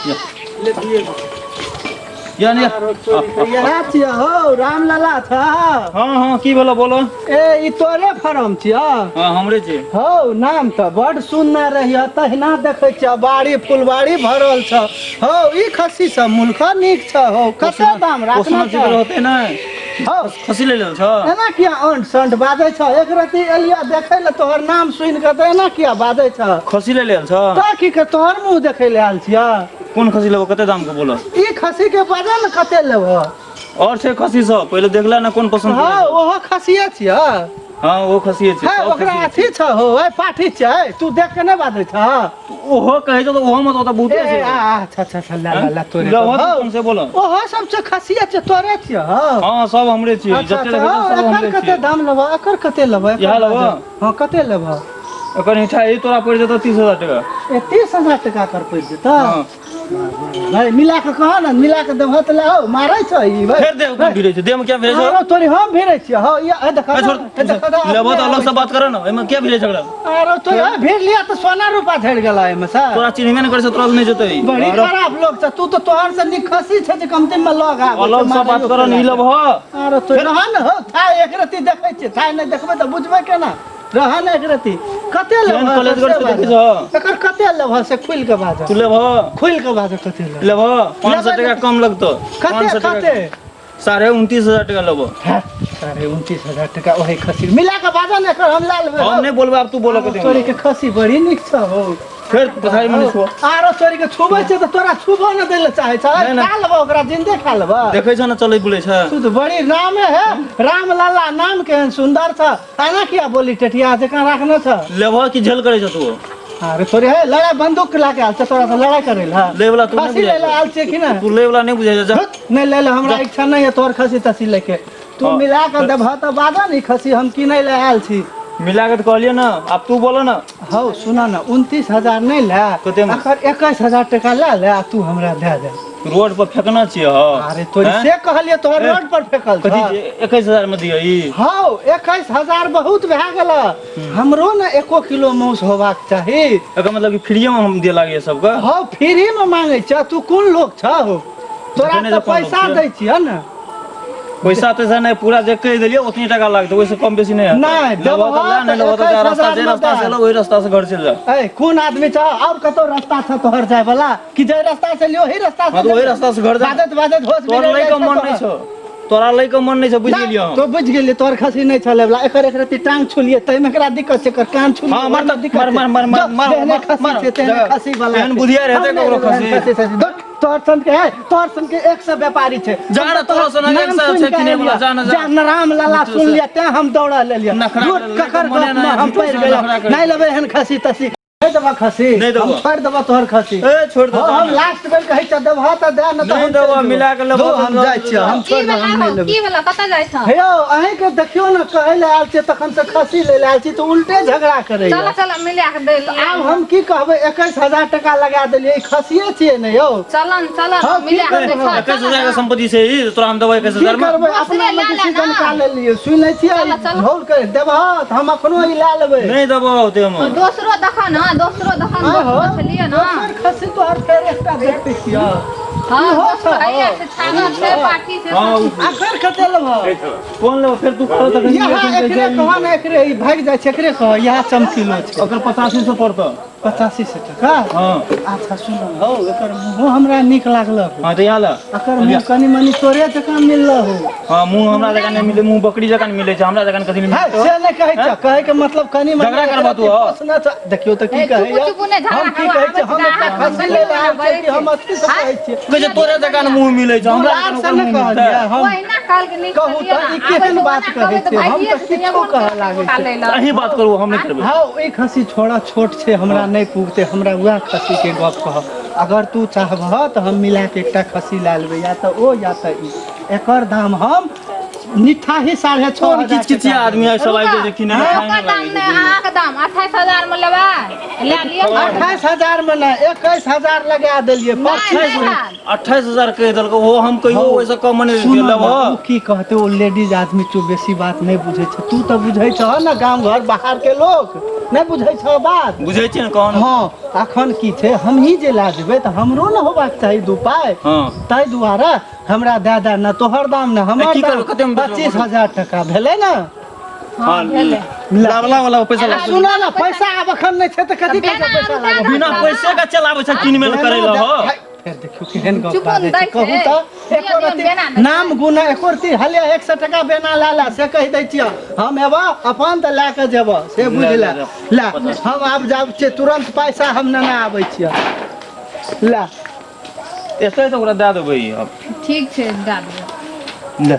ले दिए यानी यह छिय हो रामलला था। हाँ की बोलो बोलो। ए ई तोरे फार्म छिय? हाँ हमरे छी। हो नाम तो बड़ सुनना रहिय तहिना देखे छ बाड़ी फुलबाड़ी भरल छ। हो ई खस्सी सब मुल्क निक छ। हो कते दाम राखना छ? होते ना हो खस्सी ले लेल छ। एना किया अंट संट बाजै छ? एक रति एलिया देखै ल तोहर नाम सुन के त एना किया बाजै छ? खस्सी ले लेल छ। त की के तोहर मुंह देखै ले आल छिय? कौन खस्सी लेबो कते दाम के बोलो? ई खस्सी के बाजा न कते लेबो? और छे खस्सी सब पहले देखला ना कौन पसंद। हां ओहो खस्सीए छिय। हाँ वो खस्सी छे। हां ओकरा अथी छ हो ए पाठी छै तू देख के नै बाजै छ। ओहो कहे छ तो ओहो मत होता बहुते छे। अच्छा ला तोरे कौन से बोलो? ओहो सब छ खस्सीए छ तोरे छिय। हां सब हमरे छी। जते लेबे सब हमरे छी। कते दाम लेबो? एकर कते लेबो? यह लेबो? हां कते लेबो? एकर हिठा ई तोरा पड़ जतो 30,000 टका। ए 30,000 टका कर पड़ जेता? हां भाई मिला के कह ना मिला के देबो त लाओ मारै छ ई भाई। फिर दे भिड़े छ। दे में क्या भिड़े छ? अरे तोरी हम भिड़ै छिय। हो ये देखा लेबो तो अलग से बात करे ना। एमे क्या भिड़े झगड़ा? अरे तो भिड़ लिया तो सोना रूपा झड़ गेला एमे सा। तोरा चिन्हबे न करे छ तोरा नहीं जतई। बड़ी खराब लोग छ। तू तो तोहर से निखसी छ जे कमते में लग आ। अलग से बात करे नहीं लेबो। अरे तो रहन हो था एक रति देखै छ। था नहीं देखबे त बुझबे केना? रहन एक रति कते लेबो? कॉलेज कर से देखे छ। एकर कते लेबो से खुल के बाज? तू लेबो? खुल के बाज कते लेबो? लेबो 500 टका कम लगतो। कते कते? 29,500 टका लेबो। 29,000 टका ओही खसी मिला के बाजा ने कर हम ला लेबे। हम नहीं बोलबे अब तू बोलो कते। तोरी के खसी बड़ी निक छ हो। फिर बधाई मने छो। आरो तोरी के छुबै छ त तोरा छुबो न देले चाहे छ। खा लेबो ओकरा जिंदे खा लेबो। देखै छ न चलै बुलै छ। तू तो बड़ी नाम है रामलला नाम केहन सुंदर छ। आना किया बोली टटिया जका राखना छ? लेबो कि झेल करे छ तू? अरे तोरे है लड़ाई बंदूक लाके आल छ तोरा से लड़ाई करे ला? लेवला तू खसी ले ले आल छ कि ना? तू लेवला नहीं बुझे जा। नहीं ले ले हमरा इच्छा नहीं है तोर खसी तसी लेके। तू मिला के देबह त बाजा नहीं खसी हम की नहीं ले आल छी। मिला के कहलिए ना अब तू बोलो ना। हो सुना ना 29,000 नहीं ले। कते में? अकर 21,000 टका ले ले आ तू हमरा दे दे। रोड पर फेंकना छिए। अरे तोरी से कहलिए तोहर रोड पर फेकल छ। कथी 21,000 में दियो ई? हां 21,000 बहुत भए गेल। हमरो ना 1 किलो मांस होबाक चाही। एकर मतलब कि फ्री में हम दे लागे सब का? हां फ्री में मांगे छ। तू कौन लोग छ हो? तोरा तो पैसा दै छिय ना। पैसा तो नहीं पूरा जे कह दिलिए उतनी टका लागतो ओइसे कम बेसी नहीं। नहीं लेबो तो ला नहीं लेबो तो रास्ता से लो वही रास्ता से घर चल जा। ए कौन आदमी छ और कतो रास्ता छ तोहर जाय वाला कि जे रास्ता से लियो ही रास्ता से? हां तो वही रास्ता से घर जा। बाजत होश तोर लई के मन नहीं छ। तोरा लई के मन नहीं छ बुझ गेलियो। तो बुझ गेलिए तोर खसी नहीं चले वाला। एकर एक रति टांग छुलिए तै में एकरा दिक्कत छै। कर कान छुलिए। हां मार खसी वाला एहन बुधिया रहते ककरो खसी। तोहर सन के 100 व्यापारी छै। जाना तोरा सन 100 छै किने वाला जाना जा रामलला सुन लिया ते हम दौड़ा ले लिया। ककर हम पड़ गेल नहीं लेबे हन खसी तसी। नहीं देबा खसी नहीं देबो। छोड़ देबा तोहर खसी। ए छोड़ दे। हम लास्ट बेर कहै छ देबा त दे न त नहीं देबो मिला के लेबो। हम जाय छी हम छोड़ दे हम नहीं लेबे। की वाला कत जाय छ? हे यौ अहीं के देखियो न कहै ले आल छी तखन से खसी ले आल छी तो उल्टे झगड़ा करे। चल चल मिला के दे। आब हम की कहबै 21,000 टका लगा देलिए खसिए छिए ने यौ। चलन मिला के दे। 21,000 का संपत्ति छै ई तोरा हम देबो 21,000 में। करबै अपना में डिसीजन का ले लियो सुनै छियै झोल कर देबह त हम अखनो ई ला लेबै। नहीं देबो ते हम दोसरो देखा ना दोसरो देखा मछली ना। खसी तो हर फेर एकटा देखते छियै। हां हो छै छागा छै पार्टी से। आखिर कते लेबह? कौन लेबो फिर तू कहो त यहाँ एकरे कहा ना एकरे ई भाग जाय छै एकरे कह यहाँ चमकीलो छै। ओकर 8500 पड़तो। 85 टका? हां अच्छा सुन हो एकर मुंह हमरा नीक लागल। हां तो याला एकर मुंह कनी मनी तोरे जका मिलल हो। हां मुंह हमरा जका नहीं मिले मुंह बकरी जका मिले छै हमरा जका कथि मिले। से नहीं कहै छ कहै के मतलब कनी मनी झगड़ा करबा तू देखियो त की कहै या हम की कहै छै हम एकटा खसी ले आल छै कि हम अथी से कहै छियै। कहै छै तोरे जका मुंह मिले छै हमरा से नहीं कहलिए हम ओहिना काल के नहीं कहू त ई केहन बात कहै छै हम त किछो कह लागै छै। अही बात करू हम नहीं करबै। हां ई खसी छोड़ा छोट छै हमरा नहीं पुगते हमरा वह खसी के गप कह। अगर तू चाहबह त हम मिला के एकटा खसी ला लेबै या त ओ या त ई एकर दाम हम निठा ही 6.5 कौन किचकिचिया आदमी है सब आबि जे किने ओकर दाम ने अहाँ के दाम 28000 में लेबै ले लियो 28000 में ना 21000 लगा देलिए 28000 कह देलको वो हम कहियो ओइसे कम नहीं सुन लेब तू की कहते ओ लेडीज आदमी तू बेसी बात नहीं बुझे छ तू तो बुझे छ ना गांव घर बाहर के लोग नहीं बुझे छ बात बुझै छी न कौन हाँ अखन की छे हम ही जे ला देबे तो हमरो न होबाक चाही दू पाई हां ताई दुआरे हमरा दादा न तोहर दाम न हमर की दाम करब, कते में बेचबै? 25000 टका भेलै न हां भेले लावला वाला पैसा अरे लाग सुना ना पैसा अब अखन नहीं छे तो कथी के पैसा लागो बिना पैसे का चलाबै छ किन मेल करै ल हो फिर देखियो केहन गप चुप बाजै दै छै कहू छै। तो एको दियौ, रति बेना दै नाम गुना एको रति हलिया 100 टका बेना लाला से कह दै छियै हम एबा अपन त ला के जेबो से बुझला ला हम आब जाब छै तुरंत पैसा हम न आबै छियै ला एते तो ओकरा दे देबै अब ठीक छै दए देबै ले